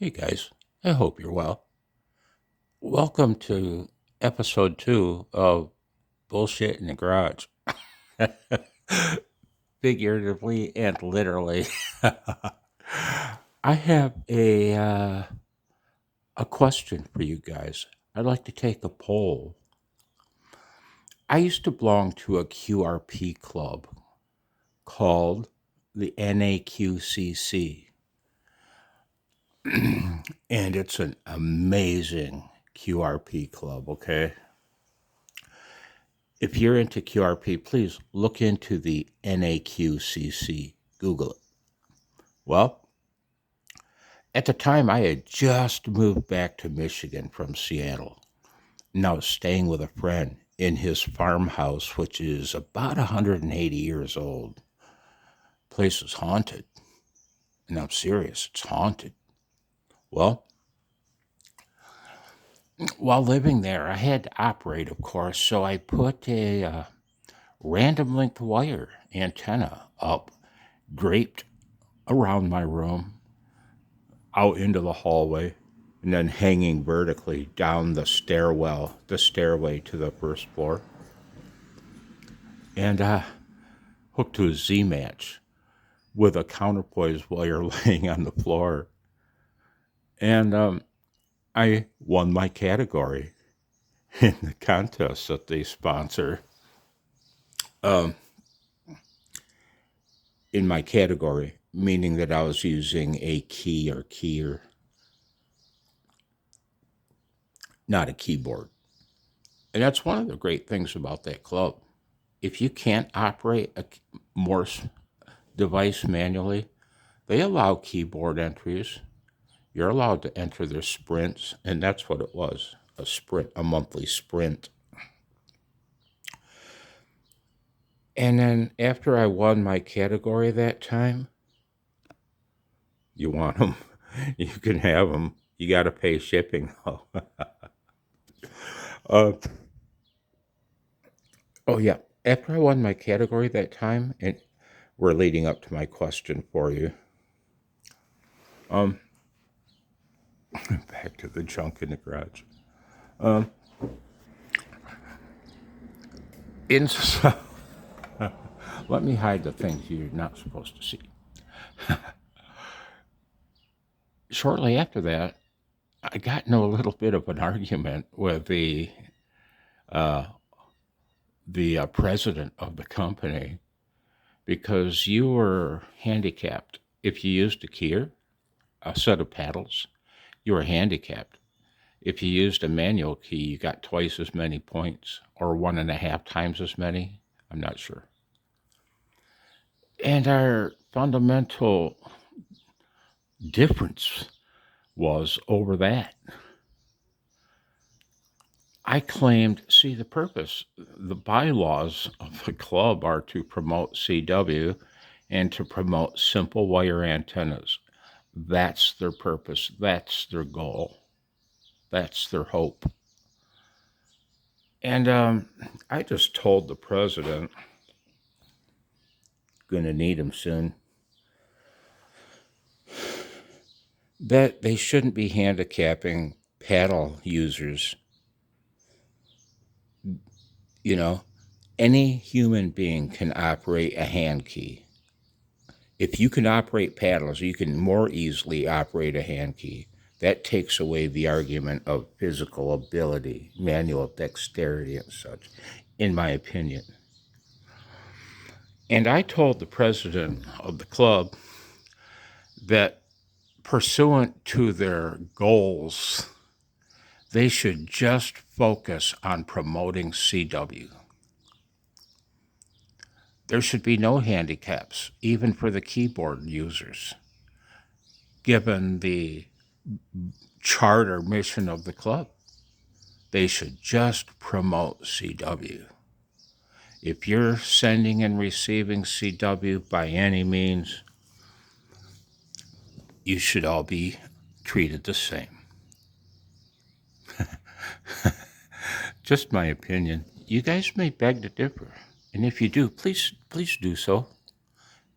Hey guys, I hope you're well. Welcome to episode 2 of Bullshit in the Garage. Figuratively and literally. I have a question for you guys. I'd like to take a poll. I used to belong to a QRP club called the NAQCC. And it's an amazing QRP club, okay? If you're into QRP, please look into the NAQCC. Google it. Well, at the time, I had just moved back to Michigan from Seattle. And I was staying with a friend in his farmhouse, which is about 180 years old. Place is haunted. And I'm serious, it's haunted. Well, while living there, I had to operate, of course, so I put a random length wire antenna up, draped around my room, out into the hallway, and then hanging vertically down the stairway to the first floor, and hooked to a Z match with a counterpoise wire laying on the floor. And I won my category in the contest that they sponsor. In my category, meaning that I was using a keyer, not a keyboard. And that's one of the great things about that club. If you can't operate a Morse device manually, they allow keyboard entries. You're allowed to enter their sprints, and that's what it was, a sprint, a monthly sprint. And then after I won my category that time, you want them, you can have them. You got to pay shipping, though. Oh, yeah. After I won my category that time, and we're leading up to my question for you. Back to the junk in the garage. Let me hide the things you're not supposed to see. Shortly after that, I got into a little bit of an argument with the president of the company because you were handicapped. If you used a keyer, a set of paddles, you were handicapped. If you used a manual key, you got twice as many points, or 1.5 times as many. I'm not sure. And our fundamental difference was over that. I claimed, see, the purpose, the bylaws of the club are to promote CW and to promote simple wire antennas. That's their purpose. That's their goal. That's their hope. And I just told the president, going to need him soon, that they shouldn't be handicapping paddle users. You know, any human being can operate a hand key. If you can operate paddles, you can more easily operate a hand key. That takes away the argument of physical ability, manual dexterity, and such, in my opinion. And I told the president of the club that pursuant to their goals, they should just focus on promoting CW. There should be no handicaps, even for the keyboard users, given the charter mission of the club. They should just promote CW. If you're sending and receiving CW by any means, you should all be treated the same. Just my opinion. You guys may beg to differ. And if you do, please do so.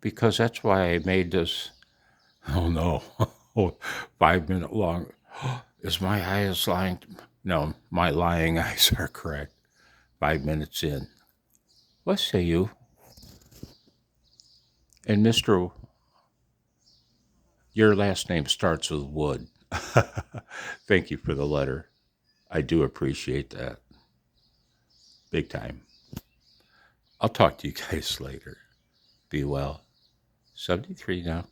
Because that's why I made this. Oh no. Oh, 5 minute long. Is my eyes lying? No, my lying eyes are correct. 5 minutes in. What say you? And Mr. Your last name starts with Wood. Thank you for the letter. I do appreciate that. Big time. I'll talk to you guys later. Be well. 73 now.